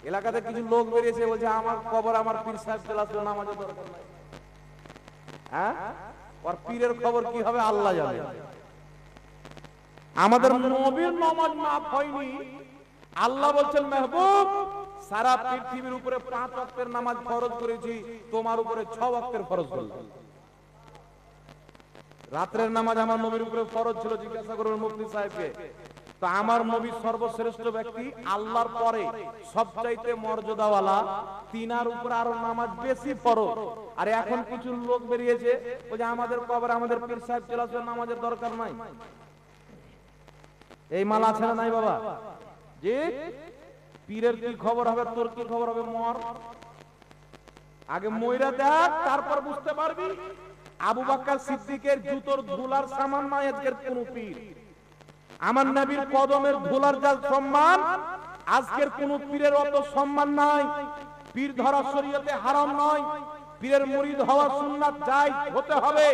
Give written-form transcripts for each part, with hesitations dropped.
এলাকাতে কিছু লোক বেরিয়েছে বলছে আমার কবর আমার পীর সাহেব চলে আসলো, নামাজের দরকার নাই। হ্যাঁ, ওর পীরের খবর কি হবে আল্লাহ জানে। আমাদের নবীর নামাজ মাফ হয়নি, আল্লাহ বলছেন মেহবুব সারা পৃথিবীর উপরে 5 ওয়াক্তের নামাজ ফরজ করেছি, তোমার উপরে 6 ওয়াক্তের ফরজ করলাম। রাতের নামাজ আমার নবীর উপরে ফরজ ছিল, জিজ্ঞাসা করুন মুফতি সাহেবকে। তো আমার নবী সর্বশ্রেষ্ঠ ব্যক্তি, আল্লাহর পরে সবচাইতে মর্যাদাওয়ালা, তিনার উপর আরো নামাজ বেশি ফরজ। আর এখন কিছু লোক বেরিয়েছে ওই যে আমাদের কবর আমাদের পীর সাহেব চলে আসবে, নামাজের দরকার নাই। এই মাল আছে না নাই বাবা? যে পীরের কি খবর হবে, তোর কি খবর হবে? মর আগে মইরা দেখ, তারপর বুঝতে পারবি। আবু বকর সিদ্দিকের জুতোর ধুলার সামান নাই আজকের কোন পীর। আমার নবীর কদমের ধুলার যা সম্মান, আজকের কোন পীরের অত সম্মান নাই। পীর ধরা শরীয়তে হারাম নয়, পীরের মুরিদ হওয়া সুন্নাত জায়েজ হতে হবে,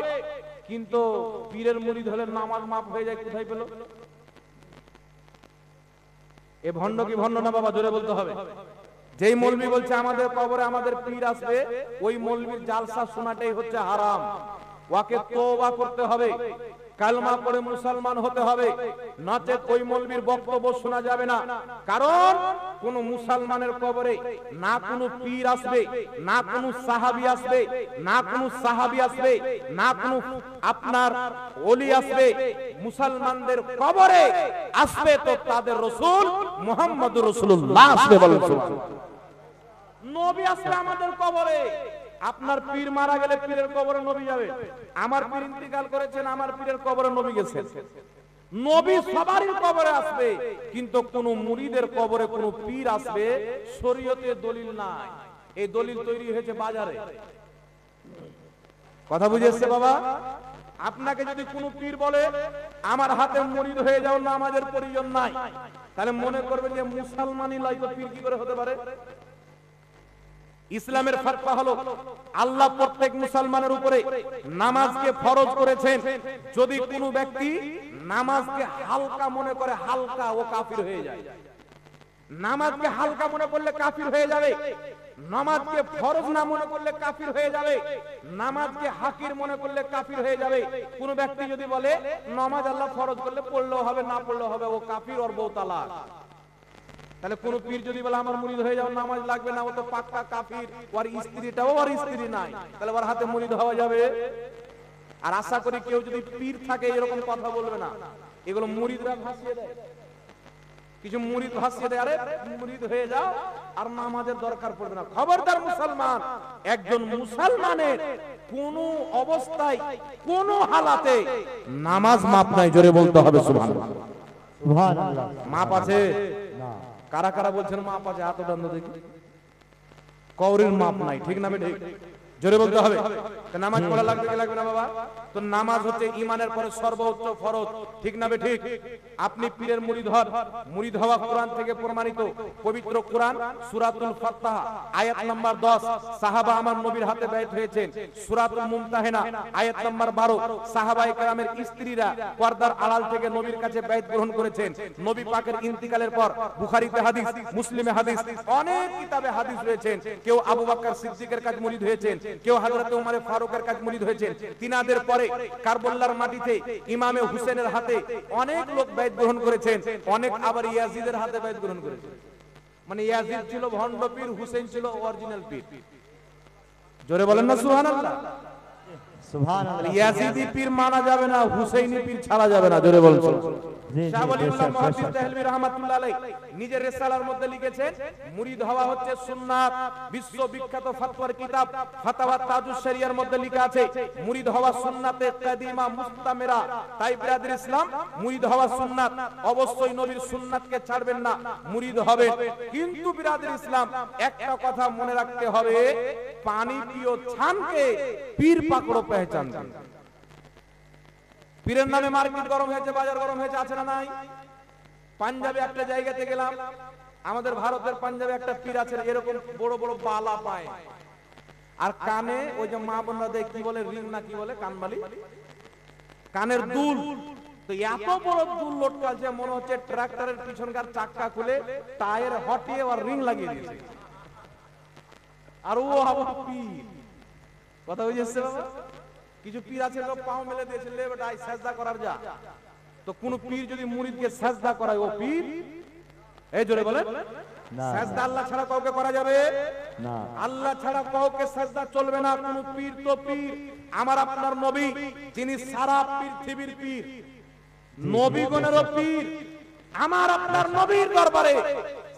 কিন্তু পীরের মুরিদ হলে নামাজ মাফ হয়ে যায়। কোথায় পেল? এ ভণ্ড কি ভণ্ড না বাবা? জোরে বলতে হবে। যেই মৌলবি বলছে আমাদের কবরে আমাদের পীর আসবে, ওই মৌলবির জালসা শোনাটাই হচ্ছে হারাম। ওয়াকে তওবা করতে হবে, কালমা পড়ে মুসলমান হতে হবে, নচেত ওই মৌলবির বক্তব্য শোনা যাবে না। কারণ কোন মুসলমানের কবরে না কোন পীর আসবে, না কোন সাহাবী আসবে, না কোন সাহাবী আসবে, না কোন আপনার ওলি আসবে। মুসলমানদের কবরে আসবে তো তাদের রাসূল মুহাম্মদুর রাসূলুল্লাহ আসবে। বলেন সুবহানাল্লাহ। নবী আসবে আমাদের কবরে। আপনার পীর মারা গেলে পীরের কবরে নবী যাবে। আমার পীর ইন্তিকাল করেছেন, আমার পীরের কবরে নবী গেছেন। নবী সবারই কবরে আসবে, কিন্তু কোন মুরিদের কবরে কোন পীর আসবে শরীয়তে দলিল নাই। এই দলিল তৈরি হয়েছে বাজারে। কথা বুঝে এসছে বাবা? আপনাকে যদি কোন পীর বলে আমার হাতে মুরিদ হয়ে যাও, নামাজের প্রয়োজন নাই, তাহলে মনে করবেন যে মুসলমানই লয়, তো পীর কি করে হতে পারে? ইসলামের ফতোয়া হলো আল্লাহ প্রত্যেক মুসলমানের উপরে নামাজকে ফরজ করেছেন। যদি কোনো ব্যক্তি নামাজকে হালকা মনে করে, হালকা, ও কাফির হয়ে যায়। নামাজকে হালকা মনে করলে কাফির হয়ে যাবে, নামাজকে ফরজ না মনে করলে কাফির হয়ে যাবে, নামাজকে হাকির মনে করলে কাফির হয়ে যাবে। কোন ব্যক্তি যদি বলে নামাজ আল্লাহ ফরজ করলে পড়লেও হবে না পড়লেও হবে, ও কাফির, ওর বউ তালাক। তাহলে কোন পীর যদি বলে আমার মুরিদ হয়ে যাও, নামাজ লাগবে না, ও তো পাক্কা কাফির, ওর স্ত্রীটাও ওর স্ত্রী নাই, তাহলে ওর হাতে মুরিদ হওয়া যাবে? আর আশা করি কেউ যদি পীর থাকে এরকম কথা বলবে না। এগুলো মুরিদরা ভাসিয়ে দেয়, কিছু মুরিদ ভাসিয়ে দেয়, আরে মুরিদ হয়ে যাও আর নামাজের দরকার পড়বে না। খবরদার মুসলমান, একজন মুসলমানের কোন অবস্থায় কোন হালাতে নামাজ মাপ নাই। জোরে বলতে হবে সুবহানাল্লাহ। সুবহানাল্লাহ। মাপ আছে? না। কারা কারা বলছেন মাপ আছে? হাত ওঠান তো দেখি। কওরের মাপ নাই, ঠিক না বেঠিক? জোরে বলতে হবে। নামাজ পড়া লাগবে কি লাগবে না বাবা? তো নামাজ হচ্ছে ঈমানের পরে সর্বোচ্চ ফরজ, ঠিক না বেঠিক? আপনি পীরের মুরিদ হন, মুরিদ হওয়া কোরআন থেকে প্রমাণিত। পবিত্র কোরআন সূরাতুল ফাতিহা আয়াত নাম্বার 10, সাহাবা আমার নবীর হাতে বাইত হয়েছেন। সূরাতুল মুমতাহিনা আয়াত নাম্বার 12, সাহাবায়ে কেরামের স্ত্রীরা পর্দার আড়াল থেকে নবীর কাছে বাইত গ্রহণ করেছেন। নবী পাকের ইন্তিকালের পর বুখারীতে হাদিস, মুসলিমে হাদিস, অনেক কিতাবে হাদিস রয়েছেন। কেউ আবু বকর সিদ্দিকের কাছে মুরিদ হয়েছেন, কেউ হযরত ওমর ফারুকের কাছে মুরিদ হয়েছেন। তিনাদের পরে কারবালার মাটিতে ইমামে হুসেনের হাতে অনেক লোক বাইত গ্রহণ করেছেন, অনেক আবার ইয়াজিদের হাতে বাইত গ্রহণ করেছেন। মানে ইয়াজিদ ছিল ভণ্ড পীর, হুসেন ছিল অরিজিনাল পীর। জোরে বলেন না সুবহানাল্লাহ। সুবহানাল্লাহ। ইয়াজিদি পীর মানা যাবে না, হুসাইনি পীর ছাড়া যাবে না। জোরে বলেন সুবহানাল্লাহ। শাহ ওয়ালিউল্লাহ মুহাদ্দিস তাহলবী রাহমাতুল্লাহ আলাইহি নিজের রিসালার মধ্যে লিখেছেন, মুরিদ হওয়া হচ্ছে সুন্নাত। বিশ্ববিখ্যাত ফতোয়ার কিতাব ফাতাওয়া তাজুশ শরিয়ার মধ্যে লেখা আছে মুরিদ হওয়া সুন্নাতে কাদিমা মুস্তামিরা। তাই বিরাদর ইসলাম, মুরিদ হওয়া সুন্নাত, অবশ্যই নবীর সুন্নাতকে ছাড়বেন না, মুরিদ হবেন। কিন্তু বিরাদর ইসলাম, একটা কথা মনে রাখতে হবে, পানি পিও ছানকে পীর পাকড়ো পেহচান। পীরের নামে মার্কেট গরম হয়েছে, বাজার গরম হয়েছে, আছে না নাই? পাঞ্জাবে একটা জায়গাতে গেলাম, আমাদের ভারতের পাঞ্জাবে একটা পীর আছে, এরকম বড় বড় বালা পায়, আর কানে ওই যে মা বোনরা দেয় কি বলে, রিং না কি বলে, কানবালি, কানের দুল, তো এত বড় দুল লটকা যে মনে হচ্ছে ট্রাক্টরের পিছনকার চাক্কা খুলে টায়ার হটিয়ে আর রিং লাগিয়ে দিয়েছে। আর ও আবার পীর, কথা বুঝেছে বাবা? কিছু পীর আছে তো পাও মেলে দিয়েছে, লে বেটা সাজদা করার যা। তো কোন পীর যদি মুরিদকে সাজদা করায় ও পীর? এই জোরে বলেন না। সাজদা আল্লাহ ছাড়া কাউকে করা যাবে না, আল্লাহ ছাড়া কাউকে সাজদা চলবে না। কোন পীর তো পীর, আমার আপনার নবী যিনি সারা পৃথিবীর পীর, নবীগণেরও পীর, আমার আপনার নবীর দরবারে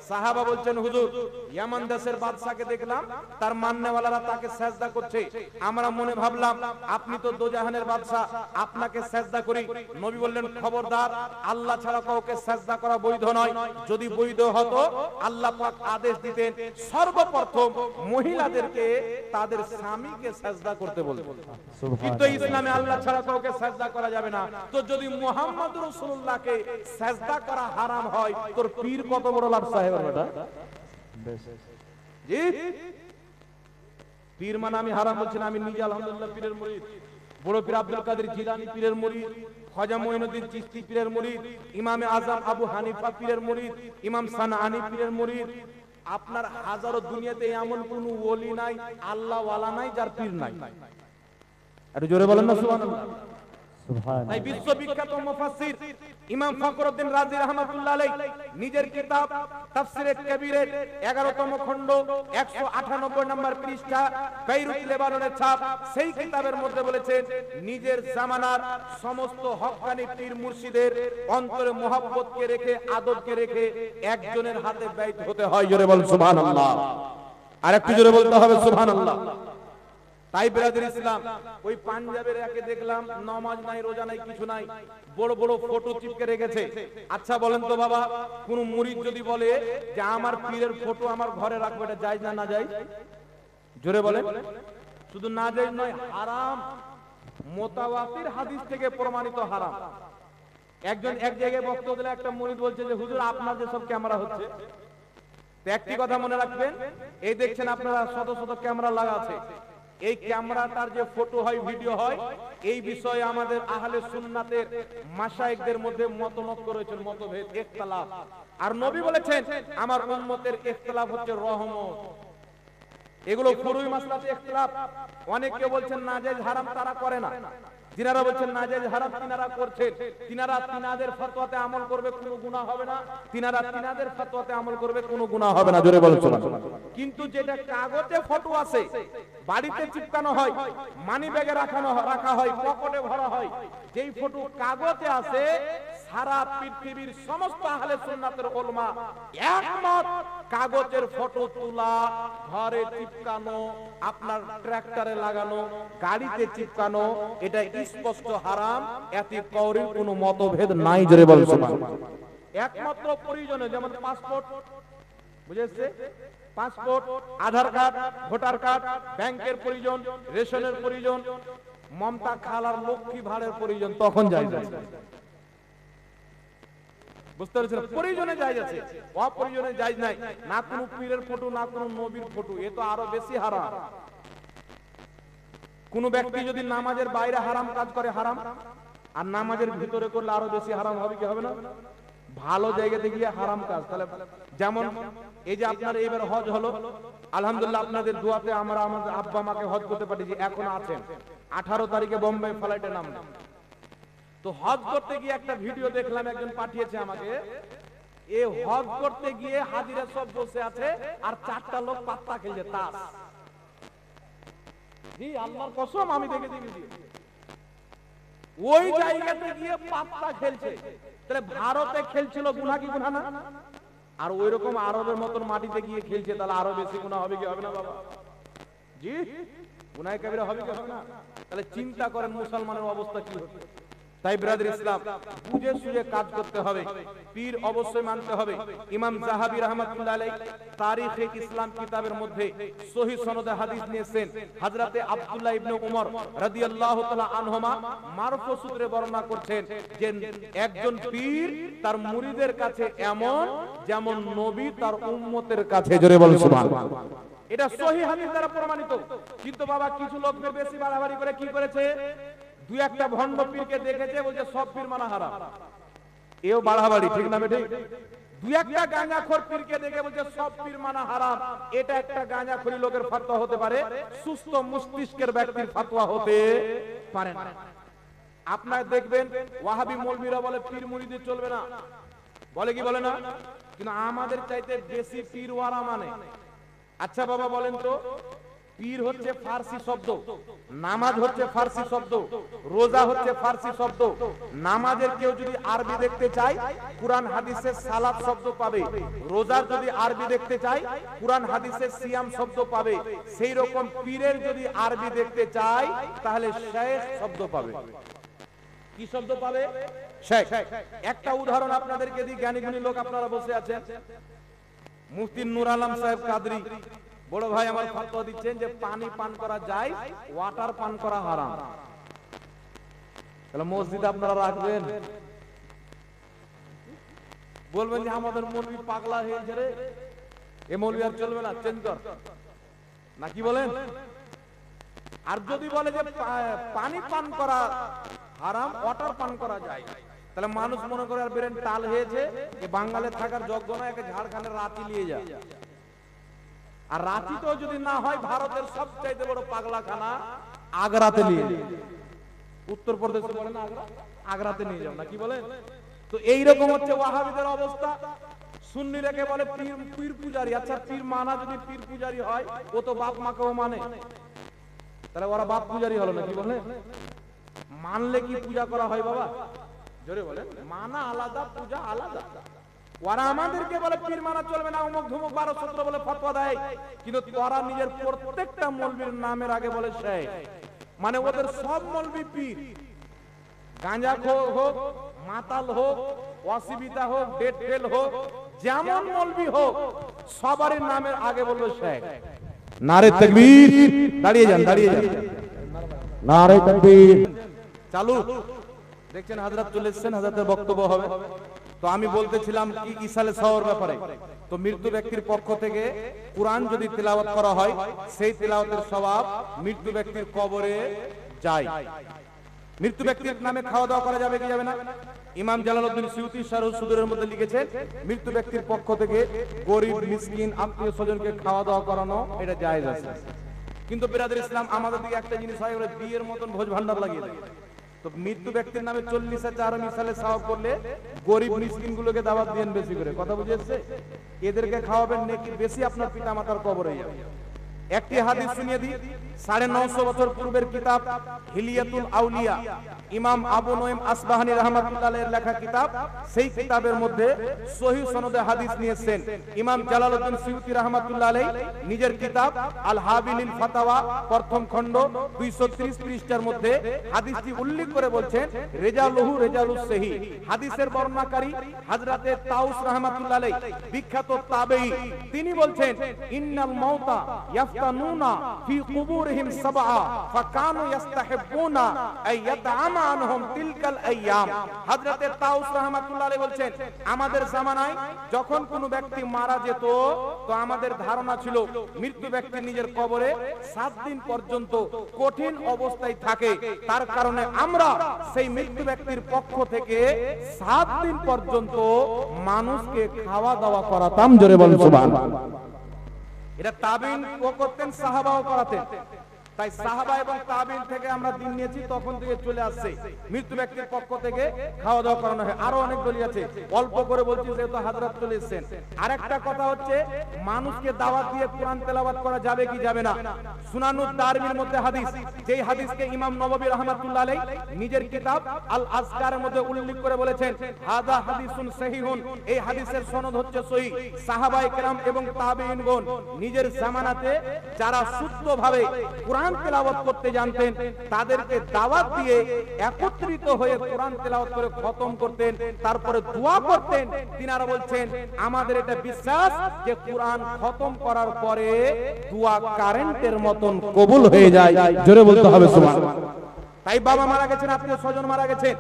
সাহাবা বলছেন হুজুর ইয়ামান দেশের বাদশাকে দেখলাম তার মান্যওয়ালারা তাকে সেজদা করছে, আমরা মনে ভাবলাম আপনি তো দোজাহানের বাদশা, আপনাকে সেজদা করি। নবী বললেন খবরদার, আল্লাহ ছাড়া কাউকে সেজদা করা বৈধ নয়। যদি বৈধ হতো আল্লাহ পাক আদেশ দিতেন সর্বপ্রথম মহিলাদেরকে তাদের স্বামীকে সেজদা করতে বলতেন। কিন্তু ইসলামে আল্লাহ ছাড়া কাউকে সেজদা করা যাবে না। তো যদি মুহাম্মদ রাসূলুল্লাহকে সেজদা করা হারাম হয়, তোর পীর কত বড় লাভ সাহেব বেটা? জি, পীর মানে আমি হারাম বলছি না, আমি নিজে আলহামদুলিল্লাহ পীরের মুরিদ। বড় পীর আব্দুল কাদের জিলানী পীরের মুরিদ, খাজা মঈনুদ্দিন চিশতি পীরের মুরিদ, ইমামে আজম আবু হানিফা পীরের মুরিদ, ইমাম সানাআনী পীরের মুরিদ। আপনার হাজারো দুনিয়াতে এমন কোন ওলি নাই, আল্লাহ ওয়ালা নাই যার পীর নাই। একটু জোরে বলেন না সুবহানাল্লাহ। তাই বিশ্ববিখ্যাত মুফাসসির ইমাম ফখরুদ্দিন রাজি রাহমাতুল্লাহ আলাইহি নিজের কিতাব তাফসিরে কবিরের 11তম খণ্ড 198 নম্বর পৃষ্ঠা, বেইরুত লেবাননের ছাপ, সেই কিতাবের মধ্যে বলেছেন নিজের জামানার সমস্ত হক্কানি পীর মুর্শিদের অন্তরে মুহাব্বতকে রেখে, আদবকে রেখে একজনের হাতে বাইত হতে হয়। জোরে বল সুবহানাল্লাহ। আর একটু জোরে বলতে হবে সুবহানাল্লাহ। তাই ব্রাদার ইসলাম, ওই পাঞ্জাবের একে দেখলাম নামাজ নাই, রোজা নাই, কিছু নাই, বড় বড় ফটো চিপকে রেখেছে। আচ্ছা বলেন তো বাবা, কোন মুরিদ যদি বলে যে আমার পীরের ফটো আমার ঘরে রাখবো, এটা জায়েজ না না জায়েজ? জোরে বলেন। শুধু না জায়েজ নয়, হারাম। মুতাওয়াতির হাদিস থেকে প্রমাণিত হারাম। একজন এক জায়গায় বক্তব্য দিলে একটা মুরিদ বলছে যে হুজুর আপনার যে সব ক্যামেরা হচ্ছে, একটি কথা মনে রাখবেন, এই দেখছেন আপনারা শত শত ক্যামেরা লাগা আছে, এই ক্যামেরাটার যে ফটো হয়, ভিডিও হয়, এই বিষয়ে আমাদের আহলে সুন্নাতের মাশায়েখদের মধ্যে মতমত করেছেন, মতভেদ, ইখতিলাফ। আর নবী বলেছেন আমার উম্মতের ইখতিলাফ হচ্ছে রহমত। এগুলো ফুরুই মাসলাতে ইখতিলাফ। অনেকে বলছেন নাজায়েজ হারাম, তারা করে না। যিনারা বলছেন নাজায়েজ হারাম তিনারা করছেন, তিনারা তিনাদের ফতোয়াতে আমল করবে, কোনো গুনাহ হবে না। তিনারা তিনাদের ফতোয়াতে আমল করবে, কোনো গুনাহ হবে না। জোরে বলেন সুবহানাল্লাহ। কিন্তু যেটা কাগজে ফটো আছে, বাড়িতে চিপকানো হয়, মানি ব্যাগে রাখা হয়, পকেটে ভরা হয়, যেই ফটো কাগজে আছে, সারা পৃথিবীর সমস্ত আহলে সুন্নাতের উলামা একমত, কাগজের ফটো তোলা, ঘরে চিপকানো, আপনার ট্রাক্টরে লাগানো, গাড়িতে চিপকানো, এটা স্পষ্ট হারাম। এতে কাউরির কোনো মতভেদ নাই। জোরে বলেন সুবহানাল্লাহ। একমাত্র প্রয়োজনে, যেমন পাসপোর্ট, বুঝেছে, পাসপোর্ট, আধার কার্ড, ভোটার কার্ড, ব্যাংকের প্রয়োজন, রেশনের প্রয়োজন, মমতা খালার লক্ষ্মী ভাড়ের প্রয়োজন, তখন জায়েজ আছে। বুঝতে পেরেছেন? প্রয়োজনে জায়েজ আছে, অপ্রয়োজনে জায়েজ নাই। না কোনো পীরের ফটো, না কোনো নবীর ফটো, এ তো আরো বেশি হারাম। কোন ব্যক্তি যদি নামাজের বাইরে হারাম কাজ করে, হারাম, আর নামাজের ভিতরে করলে আরো বেশি হারাম হবে কি হবে না? ভালো জায়গাতে গিয়ে হারাম কাজ। তাহলে যেমন এই যে আপনার এইবার হজ হলো, আলহামদুলিল্লাহ আপনাদের দোয়াতে আমরা আমাদের আব্বা মাকে হজ করতে পাঠিয়েছি, এখন আছেন। 18 তারিখে বোম্বে ফ্লাইটে নামলেন। তো হজ করতে গিয়ে একটা ভিডিও দেখলাম, একজন পাঠিয়েছে আমাকে। এই হজ করতে গিয়ে হাজিরা সব বসে আছে, আর 4টা লোক পাত্তা খেলছে, তাস। জি আল্লাহর কসম, আমি দেখে দিয়েছি ওই জায়গাতে গিয়ে পাত্তা খেলছে। তাহলে ভারতে খেলছিল, গুনাহ কি গুনাহ না? আর ওই রকম আরবের মতন মাটিতে গিয়ে খেলছে, তাহলে আরো বেশি গুনাহ হবে কি হবে না বাবা? জি, গুনাহ কবিরা হবে কি হবে না? তাহলে চিন্তা করেন মুসলমানের অবস্থা কি হবে। তাই ব্রাদার ইসলাম, বুঝে সুঝে কাজ করতে হবে, পীর অবশ্যই মানতে হবে। ইমাম যাহাবী রাহমাতুল্লাহ আলাইহি তারিখে ইসলাম কিতাবের মধ্যে সহিহ সনদে হাদিস নিয়েছেন। হযরতে আব্দুল্লাহ ইবনে উমর রাদিয়াল্লাহু তাআলা আনহুমা মারফু সূত্রে বর্ণনা করছেন যে একজন পীর তার মুরিদের কাছে এমন যেমন নবী তার উম্মতের কাছে। জোরে বলেন সুবহানাল্লাহ। এটা সহিহ হাদিস দ্বারা প্রমাণিত। কিন্তু বাবা কিছু লোক বেশি বাড়াবাড়ি করে কি করেছে, দুই একটা ভণ্ড পীরকে দেখেছে, বলছে সব পীর মানা হারাম। এও বাড়াবাড়ি, ঠিক না বেঠিক? দুই একটা গাঁজাখোর পীরকে দেখে বলছে সব পীর মানা হারাম। এটা একটা গাঁজাখোরি লোকের ফতোয়া হতে পারে, সুস্থ মস্তিষ্কের ব্যক্তির ফতোয়া হতে পারে না। আপনারা দেখবেন ওয়াহাবি মৌলবীরা বলে পীর মুরিদি চলবে না, বলে কি বলে না? কিন্তু আমাদের চাইতে বেশি পীরওয়ালা মানে। আচ্ছা বাবা বলেন তো, পীর হচ্ছে ফার্সি শব্দ, নামাজ হচ্ছে ফার্সি শব্দ, রোজা হচ্ছে ফার্সি শব্দ। নামাজের কেউ যদি আরবি দেখতে চায় কুরআন হাদিসে সালাত শব্দ পাবে, রোজার যদি আরবি দেখতে চায় কুরআন হাদিসে সিয়াম শব্দ পাবে। সেই রকম পীরের যদি আরবি দেখতে চায় তাহলে শেখ শব্দ পাবে। কি শব্দ পাবে? শেখ। একটা উদাহরণ আপনাদেরকে দিই, জ্ঞানী গুণী লোক আপনারা বসে আছেন। মুফতি নূর আলম সাহেব কাদরি বড় ভাই আমার ফতোয়া দিচ্ছেন যে পানি পান করা যায়, ওয়াটার পান করা হারাম। তাহলে মসজিদে আপনারা রাখবেন, বলবেন যে আমাদের মৌলবি পাগলা হয়েছে রে, এ মৌলবি আর চলবে না, চেঞ্জ কর, নাকি বলেন? আর যদি বলে যে পানি পান করা হারাম, ওয়াটার পান করা যায়, তাহলে মানুষ মনে করে আর বেরেন টাল হয়েছে, এ বাঙালি থাকার যোগ্য না, একে ঝাড়খণ্ডের রাঁচি নিয়ে যায়। আর রাঁচিতেও যদি না হয়, ভারতের সবচাইতে বড় পাগলাখানা আগ্রাতে নিয়ে যায়। উত্তরপ্রদেশে বলেন আগ্রা, আগ্রাতে নিয়ে যাও, নাকি বলেন? তো এইরকম হচ্ছে ওয়াহাবিদের অবস্থা। সুন্নিরাকে বলে পীর, পীর পূজারি। আচ্ছা পীর মানা যদি পীর পূজারি হয়, ও তো বাপ মাকেও মানে, তাহলে ওরা বাপ পূজারি হলো না, কি বলে? মানলে কি পূজা করা হয় বাবা? জোরে বলেন। মানা আলাদা, পূজা আলাদা। ওরা আমাদেরকে বলে পীর মানা চলবে না, অমুক ধুমুক 12-17 বলে ফতোয়া দেয়, কিন্তু তোরা নিজের প্রত্যেকটা মৌলবীর নামের আগে বলে শেখ। মানে ওদের সব মৌলবী পীর। গাঁজাখোর হোক, মাতাল হোক, ওয়াসিবিতা হোক, ডেট ফেল হোক, যেমন মৌলবী হোক, সবারই নামের আগে বলবে শেখ। নারে তাকবীর, দাঁড়িয়ে যান, দাঁড়িয়ে যান, নারে তাকবীর। চালু দেখছেন হযরত চলে এসেছেন, হযরতের বক্তব্য হবে। তো আমি বলতেছিলাম কি ইসালে সাওয়ার ব্যাপারে। তো মৃত্যু ব্যক্তির পক্ষ থেকে কুরআন যদি তেলাওয়াত করা হয়, সেই তেলাওয়াতের সওয়াব মৃত্যু ব্যক্তির কবরে যায়। মৃত্যু ব্যক্তির নামে খাওয়া দাওয়া করা যাবে কি যাবে না? ইমাম জালালউদ্দিন সিউতি শারহুস সুদুরের মধ্যে লিখেছেন, মৃত্যু ব্যক্তির পক্ষ থেকে গরীব মিসকিন আত্মীয় স্বজনকে খাওয়া দাওয়া করানো এটা জায়েজ আছে। কিন্তু বিরাদর ইসলাম আমাদের দিকে একটা জিনিস হয়, ওরা বিয়ের মতন ভোজ ভান্ডার লাগিয়ে দেয়। তো মৃত্যু ব্যক্তির নামে 40,000 মিসালে সওয়াব করলে গরীব মিসকিন গুলোকে দাওয়াত দেন বেশি করে, কথা বুঝেছে? এদেরকে খাওয়াবেন, নেকি বেশি আপনার পিতা মাতার কবরে যাবে। একটি হাদিস শুনিয়ে দিই, 950 বছর পূর্বের কিতাব হিলিয়াতুল আউলিয়া, ইমাম আবু নঈম আসবাহানী রাহমাতুল্লাহ আলাইহির লেখা কিতাব। সেই কিতাবের মধ্যে সহিহ সনদে হাদিস নিয়েছেন ইমাম জালালউদ্দিন সিউতি রাহমাতুল্লাহ আলাইহি নিজের কিতাব আল হাবিলিল ফাতাওয়া প্রথম খণ্ড 230 পৃষ্ঠার মধ্যে হাদিসটি উল্লেখ করে বলছেন, রেজালুহু রেজালুস সহিহ। হাদিসের বর্ণনাকারী হযরতে তাউস রাহমাতুল্লাহ আলাইহি বিখ্যাত তাবেঈ, তিনি বলছেন, ইন্নাল মাউতা ইয়াফতানুনা ফি কুবুরিহিম সাবআ ফাকানু ইস্তাহিবুনা আই ইয়াতআমা আনহুম তিলকাল আইয়াম। হযরতে তাউস রাহমাতুল্লাহ আলাইহি বলছেন, আমাদের জামানায় যখন কোনো ব্যক্তি মারা যেত, তো আমাদের ধারণা ছিল মৃত্যু ব্যক্তি নিজের কবরে 7 দিন পর্যন্ত কঠিন অবস্থায় থাকে, তার কারণে আমরা সেই মৃত্যু ব্যক্তির পক্ষ থেকে 7 দিন পর্যন্ত মানুষকে খাওয়া দাওয়া করাতাম। জোরে বলুন সুবহানাল্লাহ। এটা তাবিন ও করতেন, সাহাবাও করাতেন। তাই সাহাবা এবং তাবিন থেকে আমরা দিন নিয়েছি, তখন থেকে চলে আসছে মৃত্যু ব্যক্তির পক্ষ থেকে খাওয়া দাওয়া করানো হয়। আরো অনেক দলিল আছে, অল্প করে বলছি যেহেতু হযরত চলে এসেছেন। আরেকটা কথা হচ্ছে, মানুষকে দাওয়াত দিয়ে কোরআন তেলাওয়াত করা যাবে কি যাবে না? সুনানুদ দারমির মধ্যে হাদিস, যেই হাদিসকে ইমাম নববী রাহমাতুল্লাহ আলাইহি নিজের কিতাব আল আজকারের মধ্যে উল্লেখ করে বলেছেন, হাদা হাদিসুন সহিহুন, এই হাদিসের সনদ হচ্ছে সহিহ। সাহাবায়ে কেরাম এবং তাবেঈনগণ নিজের জামানাতে যারা শুদ্ধভাবে কোরআন তেলাওয়াত করতে জানতেন, তাদেরকে দাওয়াত দিয়ে একত্রিত হয়ে কোরআন তেলাওয়াত করে খতম করতেন, তারপরে দোয়া করতেন। তিনারা বলছেন, আমাদের এটা বিশ্বাস যে কোরআন খতম করার পরে দোয়া কারেন্টের মতন কবুল হয়ে যায়। জোরে বলতে হবে সুবহানাল্লাহ। তাই বাবা মারা গেছেন, আত্মীয় স্বজন মারা গেছেন,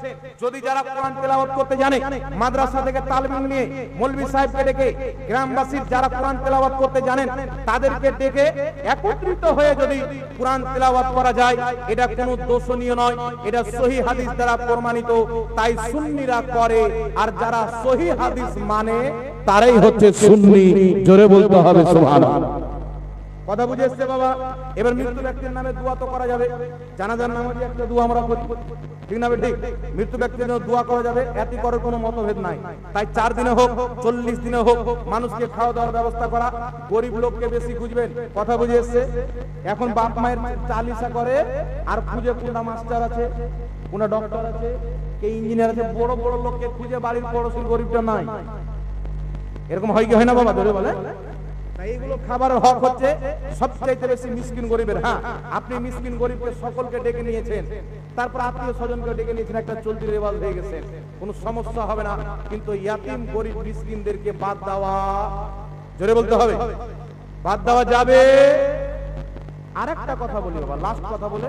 যদি যারা কোরআন তেলাওয়াত করতে জানে, মাদ্রাসা থেকে তালিম নিয়ে মৌলভী সাহেবকে ডেকে গ্রামবাসীর যারা কোরআন তেলাওয়াত করতে জানেন তাদেরকে ডেকে একত্রিত হয়ে যদি কোরআন তেলাওয়াত করা যায়, এটা কোনো দোষণীয় নয়, এটা সহিহ হাদিস দ্বারা প্রমাণিত। তাই সুন্নিরা করে, আর যারা সহিহ হাদিস মানে তারাই হচ্ছে সুন্নি। জোরে বলতে হবে সুবহানাল্লাহ। কথা বুঝে এসছে বাবা? এবার মৃত্যু ব্যক্তির নামে দোয়া তো করা যাবে, জানাজার নামাজে একটা দোয়া আমরা করি, ঠিক না ঠিক? মৃত্যু ব্যক্তির জন্য দোয়া করা যাবে, এতে করার কোনো মতভেদ নাই। তাই 4 দিনে হোক 40 দিনে হোক মানুষকে খাওয়া দাওয়ার ব্যবস্থা করা, গরিব লোককে বেশি খুঁজবেন। কথা বুঝে এসছে? এখন বাপ মায়ের চালিসা করে আর খুঁজে কোনটা মাস্টার আছে, কোনটা ডক্টর আছে, কে ইঞ্জিনিয়ার আছে, বড় বড় লোককে খুঁজে বাড়ির পড়োশির গরিবটা নাই। এরকম হয় কি হয় না বাবা? ধরে বলে এইগুলো খাবারের হক হচ্ছে সবচাইতে বেশি মিসকিন গরিবের। হ্যাঁ, আপনি মিসকিন গরিবকে সকলকে ডেকে নিয়েছেন, তারপর আত্মীয় স্বজনকে ডেকে নিয়েছেন, একটা চলতি রেওয়াজ হয়ে গেছে, কোনো সমস্যা হবে না। কিন্তু ইয়াতিম গরিব মিসকিনদেরকে বাদ দেওয়া, জোরে বলতে হবে, বাদ দেওয়া যাবে। আরেকটা কথা বলি বাবা, লাস্ট কথা বলে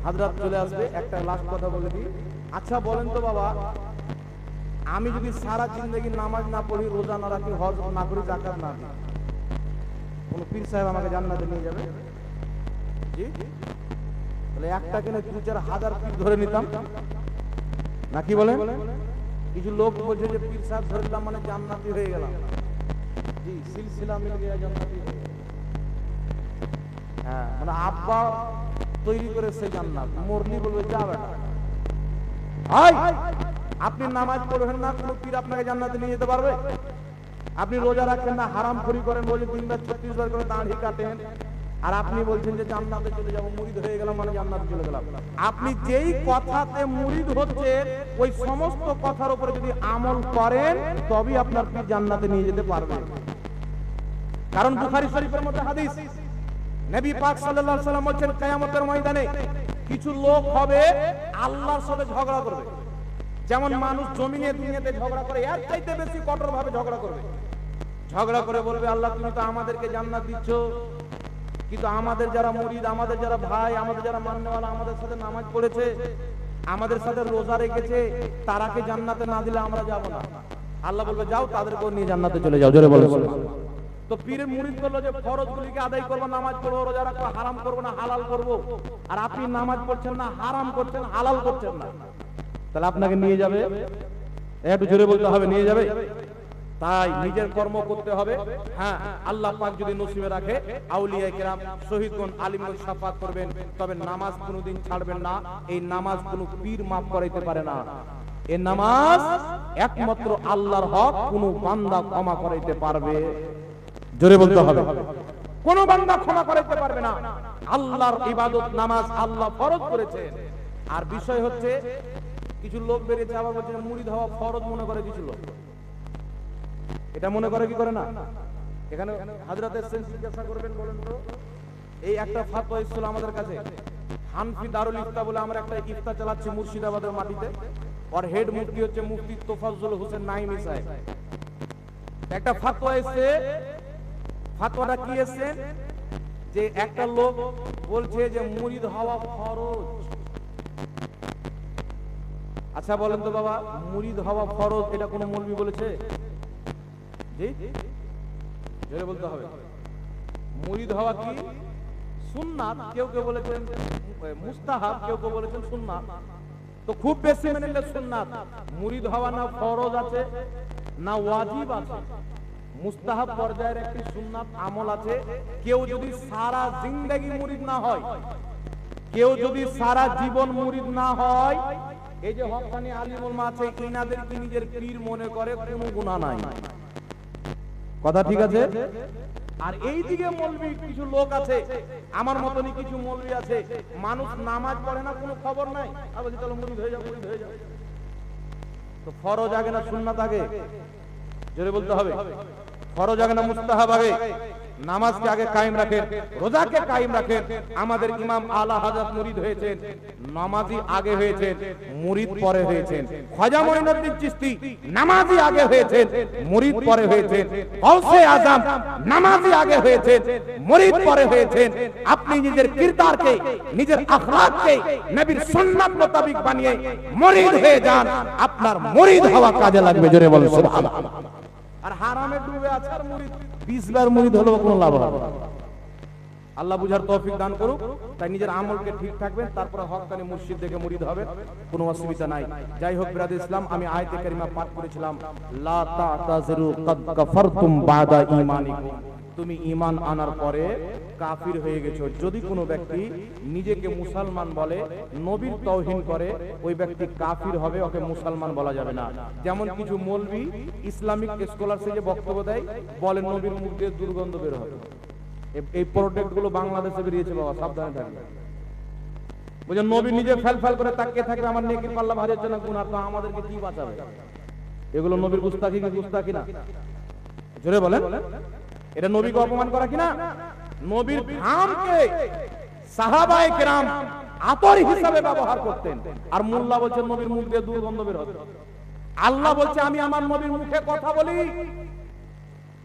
হাজরাত চলে আসবে, একটা লাস্ট কথা বলে দিই। আচ্ছা বলেন তো বাবা, আমি যদি সারা জিন্দগি নামাজ না পড়ি, রোজা না রাখি, হজ না করি, যাকাত না দিই, কোন পীর সাহেব আমাকে জান্নাতে নিয়ে যাবে? জি? তাহলে একটা কেন 2-4 হাজার পীর ধরে নিতাম নাকি বলেন? কিছু লোক বলছে যে পীর সাহেব ধরে নিলাম মানে জান্নাতি হয়ে গেলাম। জি, সিলসিলা মিল গিয়া জান্নাতি হয়ে গেলাম। হ্যাঁ, মানে আব্বা তৈরি করে সেই জান্নাত, মরলি বলবে যাবে না। আপনি নামাজ পড়বেন না, কোন পীর আপনাকে জান্নাতে নিয়ে যেতে পারবে? আপনি রোজা রাখেন না, হারামখোরি করেন, রোজে 3 বার 36 বার করে দাড়ি কাটেন, আর আপনি বলছেন যে জান্নাতে চলে যাব, মুরিদ হয়ে গেলাম মানে জান্নাতে চলে গেলাম। আপনি যেই কথাতে মুরিদ হচ্ছে, ওই সমস্ত কথার উপরে যদি আমল করেন তবেই আপনার পীর জান্নাতে নিয়ে যেতে পারবে। কারণ বুখারী শরীফের মধ্যে হাদিস, নবী পাক সাল্লাল্লাহু আলাইহি ওয়াসাল্লাম বলেন, কিয়ামতের ময়দানে কিছু লোক হবে আল্লাহর সাথে ঝগড়া করবে। যেমন মানুষ জমিনে দুনিয়াতে ঝগড়া করে, এর চাইতে বেশি কঠোর ভাবে ঝগড়া করবে। ঝগড়া করে বলবে, আল্লাহ তুমি তো আমাদেরকে জান্নাত দিচ্ছ, কিন্তু আমাদের যারা মুরিদ, আমাদের যারা ভাই, আমাদের যারা মান্যওয়ালা, আমাদের সাথে নামাজ পড়েছে, আমাদের সাথে রোজা রেখেছে, তারাকে জান্নাতে না দিলে আমরা যাব না। আল্লাহ বলবে, যাও তাদেরকে নিয়ে জান্নাতে চলে যাও। জোরে বলো। তো পীরের মুরিদ বললো যে ফরজগুলিকে আদায় করবো, নামাজ পড়বো, রোজা রাখবো, হারাম করবো না হালাল করবো, আর আপনি নামাজ পড়ছেন না, হারাম করছেন, হালাল করছেন না, তাহলে আপনাকে নিয়ে যাবে। একটু জোরে বলতে হবে, নিয়ে যাবে। তাই নিজের কর্ম করতে হবে। হ্যাঁ, আল্লাহ পাক যদি নসিবে রাখে, আউলিয়া কেরাম, শহীদগণ, আলিমগণ শাফাত করবেন, তবে নামাজ কোনোদিন ছাড়বেন না। এই নামাজ কোনো পীর মাফ করাইতে পারে না। এই নামাজ একমাত্র আল্লাহর হক, কোনো বান্দা ক্ষমা করাইতে পারবে? জোরে বলতে হবে, কোন বান্দা ক্ষমা করাইতে পারবে না। আল্লাহর ইবাদত নামাজ আল্লাহ ফরজ করেছেন। আর বিষয় হচ্ছে, কিছু লোক বেরিয়েছে আবার বলছে মুরিদ হওয়া ফরজ মনে করে কিছু লোক। এটা মনে করে কি করে না? এখানে হযরত এসেন, জিজ্ঞাসা করবেন, বলেন তো, এই একটা ফাতোয়া এসেছিল আমাদের কাছে, হানফি দারুল ইফতা বলে আমরা একটা ইফতা চালাচ্ছি মুর্শিদাবাদের মাটিতে। আর হেড মুফতি হচ্ছে মুফতি তোফাজ্জল হোসেন নাইমি সাহেব। একটা ফাতোয়া এসেছে, ফাতোয়াটা কি এসেছে যে একটা লোক বলছে যে মুরিদ হওয়া ফরজ। আচ্ছা বলেন তো বাবা, মুরিদ হওয়া ফরজ এটা কোন মৌলবি বলেছে? জি, জোরে বলতে হবে। মুরিদ হওয়া কি সুন্নাত, কেউ কেউ বলেছেন মুস্তাহাব, কেউ কেউ বলেছেন সুন্নাত। তো খুব বেশি মেনে নিলে সুন্নাত। মুরিদ হওয়া না ফরজ আছে না ওয়াজিব আছে, মুস্তাহাব পর্যায়ের একটি সুন্নাত আমল আছে। কেউ যদি সারা জিন্দেগি মুরিদ না হয়, কেউ যদি সারা জীবন মুরিদ না হয়, এই যে হক্কানি আলিম উলামা আছে, ইনাদেরকে নিজের পীর মনে করে, কোনো গুনাহ নাই। কথা ঠিক আছে? আর এই দিকে মৌলবি কিছু লোক আছে, আমার মতনই কিছু মৌলবি আছে, মানুষ নামাজ পড়ে না, কোনো খবর নাই, আর বলছে চলো মুরিদ হয়ে যাও, মুরিদ হয়ে যাও। তো ফরজ আগে না সুন্নাত আগে? জোরে বলতে হবে। ফরজ আগে না মুস্তাহাব আগে? নামাজকে আগে কায়েম রাখেন, রোজাকে কায়েম রাখেন। আমাদের ইমাম আলা হযরত মুরিদ হয়েছেন, নামাজি আগে হয়েছেন, মুরিদ পরে হয়েছেন। খাজা মঈনুদ্দিন চিশতি নামাজি আগে হয়েছেন, মুরিদ পরে হয়েছেন। গাউসে আজম নামাজি আগে হয়েছেন, মুরিদ পরে হয়েছেন। আপনি নিজের কিরদারকে, নিজের আখলাককে নবীর সুন্নাত মোতাবেক বানিয়ে মুরিদ হয়ে যান, আপনার মুরিদ হওয়া কাজে লাগবে। জোরে বলেন সুবহানাল্লাহ। আর হারামে ডুবে আছে আর মুরিদ 20 বার মুরিদ হলেও কোনো লাভ হবে না। আল্লাহ বুঝার তৌফিক দান করুক। তাই নিজের আমলকে ঠিক থাকবেন, তারপর হক্কানি মুর্শিদ দেখে মুরিদ হবেন, কোনো অসুবিধা নাই। যাই হোক বিরাদ ইসলাম, আমি আয়াতে কারিমা পাঠ করেছিলাম, লা তা'তাযিরু কাদ কাফারতুম বাদা ঈমানিকুম। তুমি ঈমান আনার পরে কাফির হয়ে গেছো। যদি কোনো ব্যক্তি নিজেকে মুসলমান বলে, নবীর তাওহীন করে, ওই ব্যক্তি কাফির হবে, ওকে মুসলমান বলা যাবে না। যেমন কিছু মৌলভী ইসলামিক স্কলারসে যে বক্তব্য দেয়, বলে নবীর মুখ দিয়ে দুর্গন্ধ বের হবে। এই প্রোডাক্ট গুলো বাংলাদেশে বেরিয়েছে বাবা, সাবধানে থাকবে। বুঝলেন, নবী নিজে ফেল করে তাকিয়ে থাকবে, আমার নেকির পাল্লা ভারী হচ্ছে না, গুনাহ, তো আমাদেরকে কি বাঁচাবে? এগুলো নবীর গুস্তাখি কি গুস্তাখি না? জোরে বলেন, এটা নবীকে অপমান করা কিনা? নবীর ঘামকে সাহাবায়ে কেরাম আতর হিসাবে ব্যবহার করতেন, আর মোল্লা বলছেন নবীর মুখ দিয়ে দুর্গন্ধ বের হবে। আল্লাহ বলছে আমি আমার নবীর মুখে কথা বলি,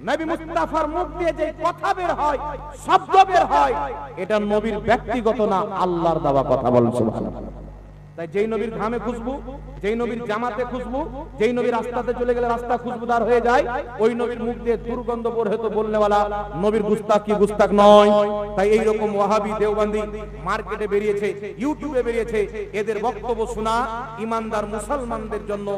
নবী মুস্তাফার মুখ দিয়ে যে কথা বের হয়, শব্দ বের হয়, এটা নবীর ব্যক্তিগত না, আল্লাহর দেওয়া কথা। বলেন সুবহানাল্লাহ। তাই যেই নবীর ঘামে খুশবু, যেই নবীর জামাতে খুশবু, যেই নবীর রাস্তাতে চলে গেলে রাস্তা খুশবুদার হয়ে যায়, ওই নবীর মুখ দিয়ে দুর্গন্ধ বের হতো বলনেওয়ালা নবীর গুস্তাখ কি গুস্তাখ নয়। তাই এই রকম ওয়াহাবি দেওবন্দি মার্কেটে বেরিয়েছে, ইউটিউবে বেরিয়েছে, এদের বক্তব্য শোনা ইমানদার মুসলমানদের জন্য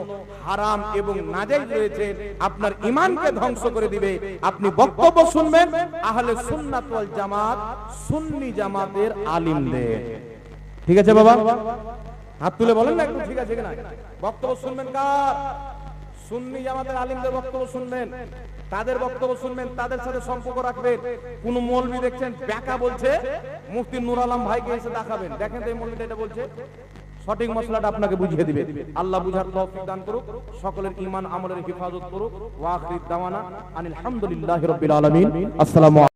হারাম এবং নাজায়েজ রয়েছে, আপনার ঈমানকে ধ্বংস করে দিবে। আপনি বক্তব্য শুনবেন আহলে সুন্নাত ওয়াল জামাত, সুন্নি জামাতের আলিমদের। ঠিক আছে বাবা, হাত তুলে বলেন না একটু, ঠিক আছে কিনা? বক্তব্য শুনবেন কার? সুন্নি জামাতের আলিমদের বক্তব্য শুনবেন, তাদের বক্তব্য শুনবেন, তাদের সাথে সম্পর্ক রাখবেন। কোন মৌলবি দেখছেন ব্যাকা বলছে, মুফতি নূর আলম ভাইকে এসে দেখাবেন, দেখেন তো এই মৌলবিটা এটা বলছে, সঠিক মসলাটা আপনাকে বুঝিয়ে দিবে। আল্লাহ বুঝার তৌফিক দান করুক, সকলের ঈমান আমলের হেফাজত করুক। ওয়া আখির দাওয়ানা আনিল হামদুলিল্লাহি রাব্বিল আলামিন। আসসালামু